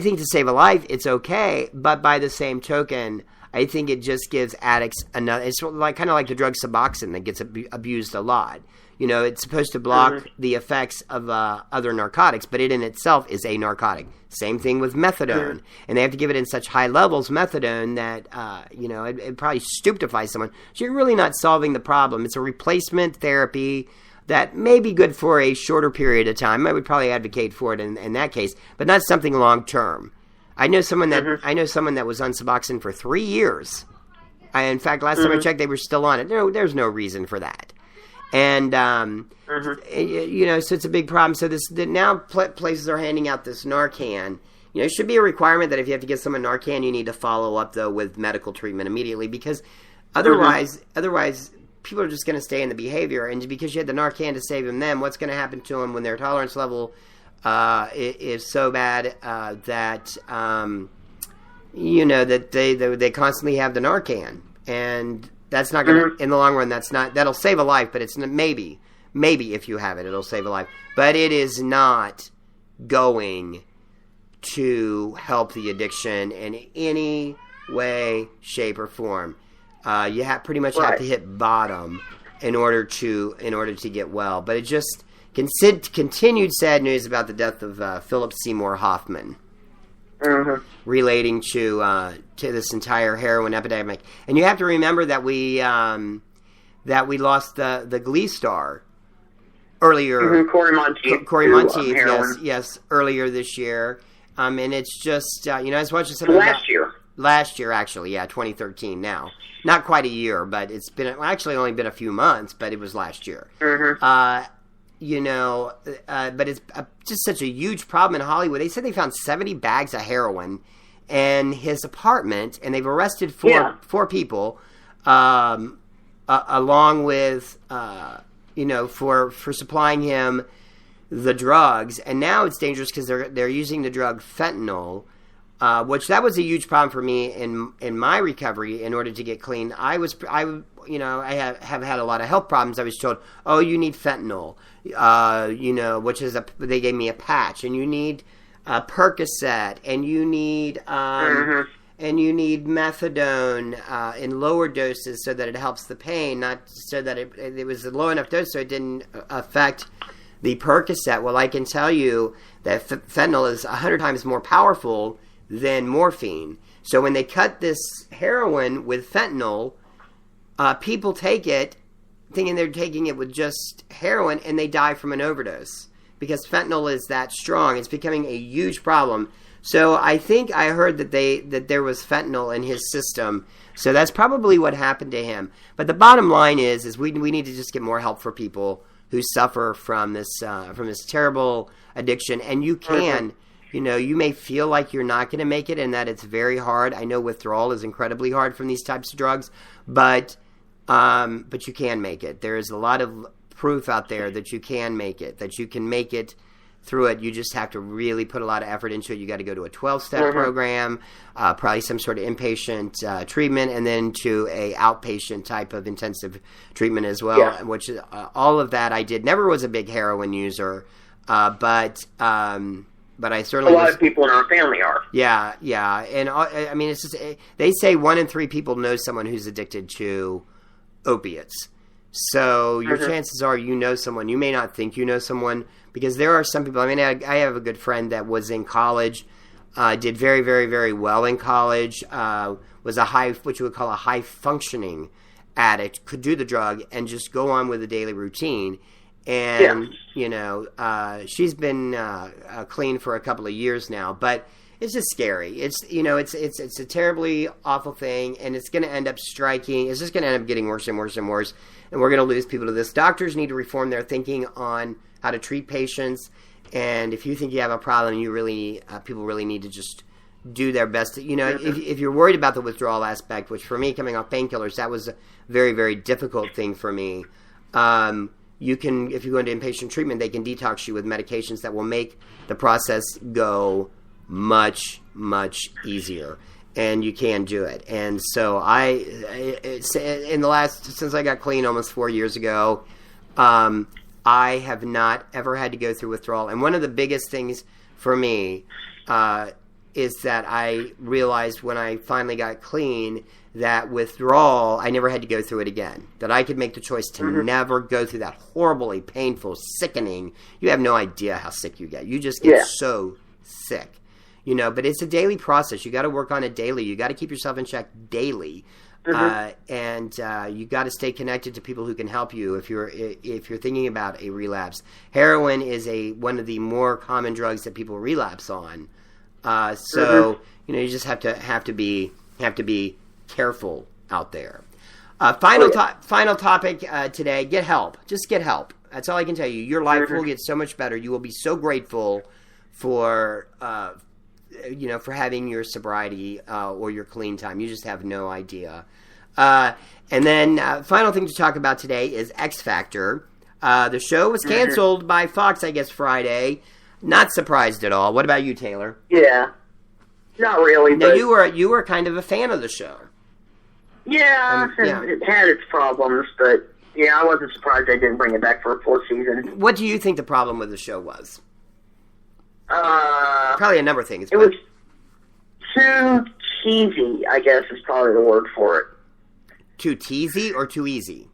think to save a life, it's okay, but by the same token, I think it just gives addicts another. It's kind of like the drug Suboxone that gets abused a lot. It's supposed to block the effects of other narcotics, but it in itself is a narcotic. Same thing with methadone. And they have to give it in such high levels, methadone, that, it probably stupefies someone. So you're really not solving the problem. It's a replacement therapy that may be good for a shorter period of time. I would probably advocate for it in that case, but not something long term. I know someone that was on Suboxone for 3 years. In fact, last time I checked, they were still on it. No, there's no reason for that. And, so it's a big problem. So now places are handing out this Narcan. It should be a requirement that if you have to give someone Narcan, you need to follow up, though, with medical treatment immediately, because otherwise people are just going to stay in the behavior. And because you had the Narcan to save them, what's going to happen to them when their tolerance level is so bad that, that they constantly have the Narcan. And that's not going to, in the long run, that'll save a life, but it's maybe if you have it, it'll save a life. But it is not going to help the addiction in any way, shape, or form. You pretty much have to hit bottom in order to get well. But it just continued sad news about the death of Philip Seymour Hoffman. Relating to this entire heroin epidemic. And you have to remember that we lost the Glee star earlier. Corey Monteith. Corey Monteith, yes, earlier this year. And it's just, I was watching something last year, actually, 2013 now. Not quite a year, but it's been, actually only been a few months, but it was last year. But it's just such a huge problem in Hollywood. They said they found 70 bags of heroin in his apartment, and they've arrested four people, along with, for supplying him the drugs. And now it's dangerous because they're using the drug fentanyl, which that was a huge problem for me in my recovery. In order to get clean, I have had a lot of health problems. I was told, oh, you need fentanyl, which is they gave me a patch, and you need Percocet, and you need methadone in lower doses so that it helps the pain, not so that it was a low enough dose so it didn't affect the Percocet. Well, I can tell you that fentanyl is 100 times more powerful than morphine. So when they cut this heroin with fentanyl, people take it thinking they're taking it with just heroin, and they die from an overdose because fentanyl is that strong. It's becoming a huge problem. So I think I heard that there was fentanyl in his system. So that's probably what happened to him. But the bottom line is we need to just get more help for people who suffer from this terrible addiction. And you can, you may feel like you're not going to make it and that it's very hard. I know withdrawal is incredibly hard from these types of drugs, but you can make it. There is a lot of proof out there that you can make it, that you can make it through it. You just have to really put a lot of effort into it. You got to go to a 12-step program, probably some sort of inpatient treatment, and then to a outpatient type of intensive treatment as well, which all of that I did. Never was a big heroin user, but I certainly a lot of people in our family are. Yeah, and I mean, it's just they say 1 in 3 people know someone who's addicted to opiates. So your chances are you know someone. You may not think you know someone because there are some people. I mean, I have a good friend that was in college, did very, very, very well in college, was what you would call a high functioning addict, could do the drug and just go on with the daily routine. And, she's been clean for a couple of years now, but it's just scary. It's a terribly awful thing, and it's going to end up striking. It's just going to end up getting worse and worse and worse, and we're going to lose people to this. Doctors need to reform their thinking on how to treat patients, and if you think you have a problem, people really need to just do their best. If you're worried about the withdrawal aspect, which for me, coming off painkillers, that was a very, very difficult thing for me. You can, if you go into inpatient treatment, they can detox you with medications that will make the process go much, much easier, and you can do it. And so since I got clean almost 4 years ago, I have not ever had to go through withdrawal. And one of the biggest things for me is that I realized when I finally got clean that withdrawal, I never had to go through it again. That I could make the choice to never go through that horribly painful, sickening. You have no idea how sick you get. You just get so sick. But it's a daily process. You got to work on it daily. You got to keep yourself in check daily. And you got to stay connected to people who can help you if you're thinking about a relapse. Heroin is one of the more common drugs that people relapse on. So you just have to be careful out there. Final topic today: get help. Just get help. That's all I can tell you. Your life will get so much better. You will be so grateful for having your sobriety or your clean time. You just have no idea. And then final thing to talk about today is X Factor. The show was canceled by Fox, I guess, Friday. Not surprised at all. What about you, Taylor? Yeah, not really. Now, but you were kind of a fan of the show. Yeah, it had its problems, but I wasn't surprised they didn't bring it back for a 4th season. What do you think the problem with the show was? Probably a number of things. It was too cheesy, I guess is probably the word for it. Too teasy or too easy?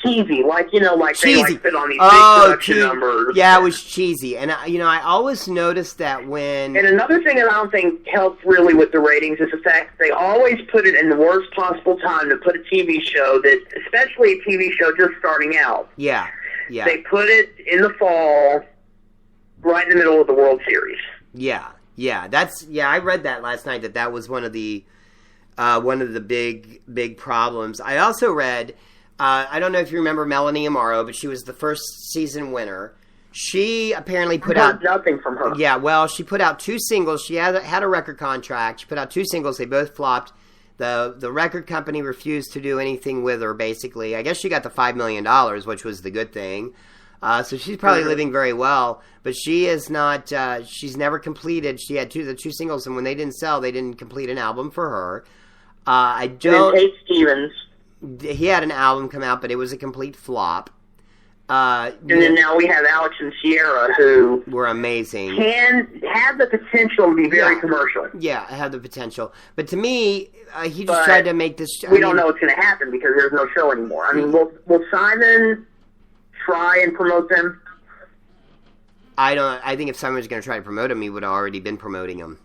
Cheesy, like cheesy. They fit on these big production numbers. Yeah, it was cheesy, and I always noticed that when. And another thing that I don't think helped really with the ratings is the fact they always put it in the worst possible time to put a TV show especially a TV show just starting out. Yeah. They put it in the fall, right in the middle of the World Series. Yeah. I read that last night. That was one of the big problems. I also read. I don't know if you remember Melanie Amaro, but she was the first season winner. She apparently put out nothing from her. Yeah, well, she put out 2 singles. She had a record contract. She put out 2 singles. They both flopped. The record company refused to do anything with her, basically. I guess she got the $5 million, which was the good thing. So she's probably living very well, but she is not. She's never completed. She had the two singles, and when they didn't sell, they didn't complete an album for her. I don't. Tate Stevens. He had an album come out, but it was a complete flop. And then now we have Alex and Sierra, who were amazing. Can have the potential to be very commercial. Yeah, have the potential. But to me, he just tried to make this. We don't know what's going to happen because there's no show anymore. I mean, will Simon try and promote them? I don't. I think if Simon was going to try to promote him, he would have already been promoting him.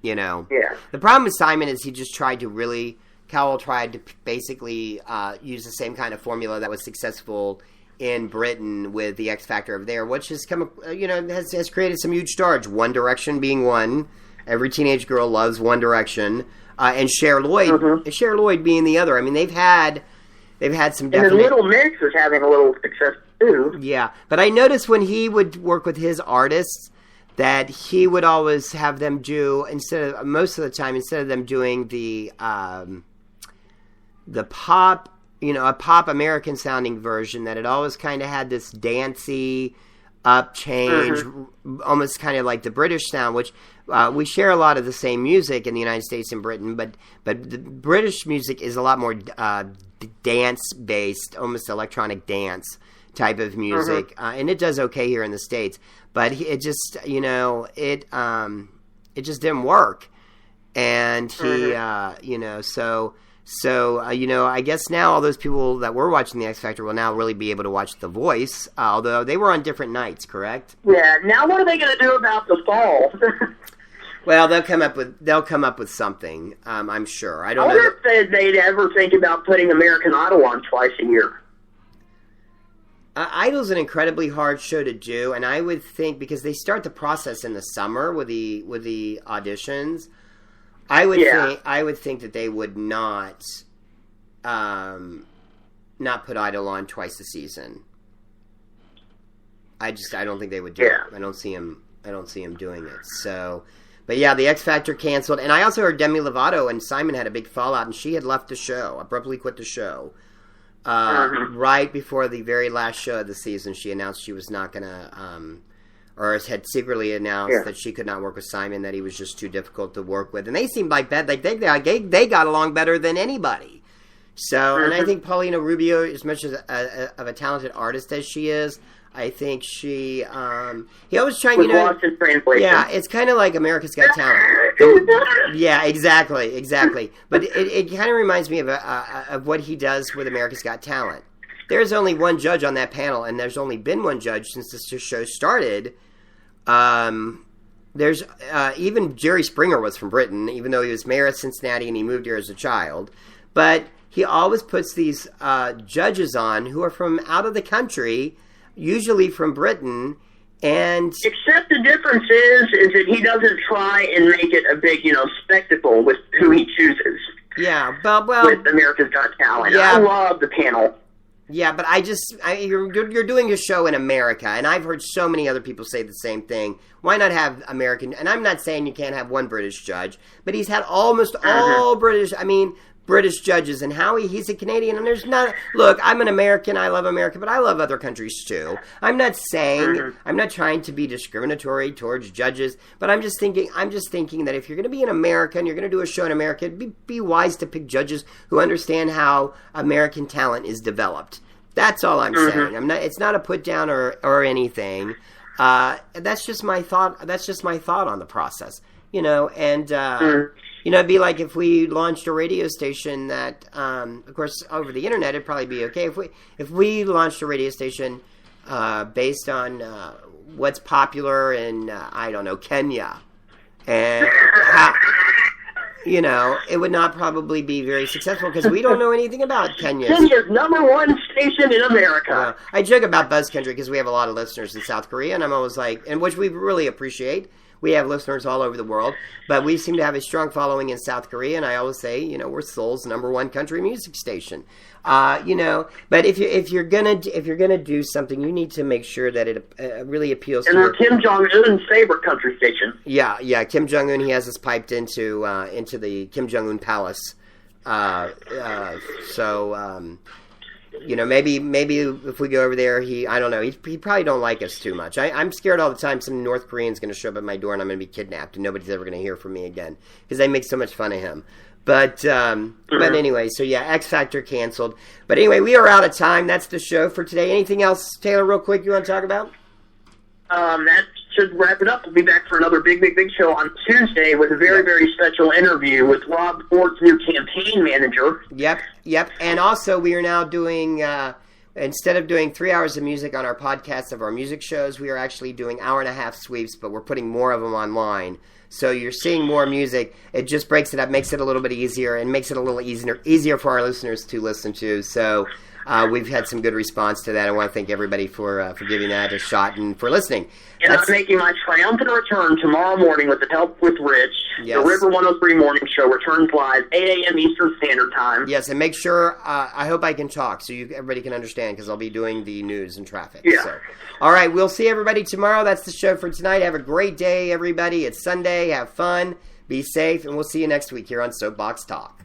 You know. Yeah. The problem with Simon is he just tried to really. Cowell tried to basically use the same kind of formula that was successful in Britain with the X Factor over there, which has come, has created some huge stars. One Direction being one. Every teenage girl loves One Direction, and Cher Lloyd. Cher Lloyd being the other. I mean, they've had some definite. And Little Mix is having a little success too. Yeah, but I noticed when he would work with his artists that he would always have them do most of them doing the pop. A pop American sounding version, that it always kind of had this dancey up change, almost kind of like the British sound, which we share a lot of the same music in the United States and Britain, but the British music is a lot more dance based, almost electronic dance type of music, and it does okay here in the States, but it just it just didn't work, and he So, I guess now all those people that were watching the X Factor will now really be able to watch The Voice, although they were on different nights, correct? Yeah. Now, what are they going to do about the fall? Well, they'll come up with something. I'm sure. I don't know. wonder if they'd ever think about putting American Idol on twice a year. Idol's an incredibly hard show to do, and I would think because they start the process in the summer with the auditions. I would think that they would not put Idol on twice a season. I don't think they would do it. I don't see him doing it. So, but yeah, the X Factor canceled, and I also heard Demi Lovato and Simon had a big fallout, and she had left the show, abruptly quit the show. Right before the very last show of the season, she announced she was not gonna or had secretly announced that she could not work with Simon, that he was just too difficult to work with. And they seemed like that. Like they got along better than anybody. So, and I think Paulina Rubio, as much as of a talented artist as she is, I think he always trying, lost in translation. Yeah, it's kind of like America's Got Talent. Yeah, exactly. But it kind of reminds me of what he does with America's Got Talent. There's only one judge on that panel, and there's only been one judge since this show started. There's even Jerry Springer was from Britain, even though he was mayor of Cincinnati and he moved here as a child. But he always puts these judges on who are from out of the country, usually from Britain. And except the difference is that he doesn't try and make it a big, spectacle with who he chooses. Yeah, well, with America's Got Talent. Yeah. I love the panel. Yeah, but you're doing a show in America, and I've heard so many other people say the same thing. Why not have American? And I'm not saying you can't have one British judge, but he's had almost all British judges, and he's a Canadian, and there's not. Look, I'm an American. I love America, but I love other countries too. I'm not saying I'm not trying to be discriminatory towards judges, but I'm just thinking that if you're going to be an American, you're going to do a show in America, be wise to pick judges who understand how American talent is developed. That's all I'm saying. It's not a put down or anything. That's just my thought. That's just my thought on the process. It'd be like if we launched a radio station that, of course, over the internet, it'd probably be okay. If we launched a radio station based on what's popular in, I don't know, Kenya, and it would not probably be very successful because we don't know anything about Kenya. Kenya's #1 station in America. I joke about Buzz Country because we have a lot of listeners in South Korea, and I'm always like, and which we really appreciate. We have listeners all over the world, but we seem to have a strong following in South Korea, and I always say, we're Seoul's #1 country music station. But if you're gonna do something, you need to make sure that it really appeals and to. And Kim Jong Un's favorite country station. Yeah, Kim Jong Un. He has us piped into the Kim Jong Un Palace. maybe if we go over there, I don't know. He probably don't like us too much. I'm scared all the time some North Korean's going to show up at my door and I'm going to be kidnapped and nobody's ever going to hear from me again because they make so much fun of him. But anyway, so yeah, X Factor canceled. But anyway, we are out of time. That's the show for today. Anything else, Taylor, real quick, you want to talk about? That should wrap it up. We'll be back for another big show on Tuesday with a very, very special interview with Rob Ford's new campaign manager. Yep. And also, we are now doing, instead of doing 3 hours of music on our podcast of our music shows, we are actually doing hour-and-a-half sweeps, but we're putting more of them online. So you're seeing more music. It just breaks it up, makes it a little bit easier, and makes it a little easier for our listeners to listen to. So we've had some good response to that. I want to thank everybody for giving that a shot and for listening. And I'm making my triumphant return tomorrow morning with the help with Rich. Yes. The River 103 Morning Show returns live 8 a.m. Eastern Standard Time. Yes, and make sure, I hope I can talk so everybody can understand because I'll be doing the news and traffic. Yeah. So. All right, we'll see everybody tomorrow. That's the show for tonight. Have a great day, everybody. It's Sunday. Have fun. Be safe, and we'll see you next week here on Soapbox Talk.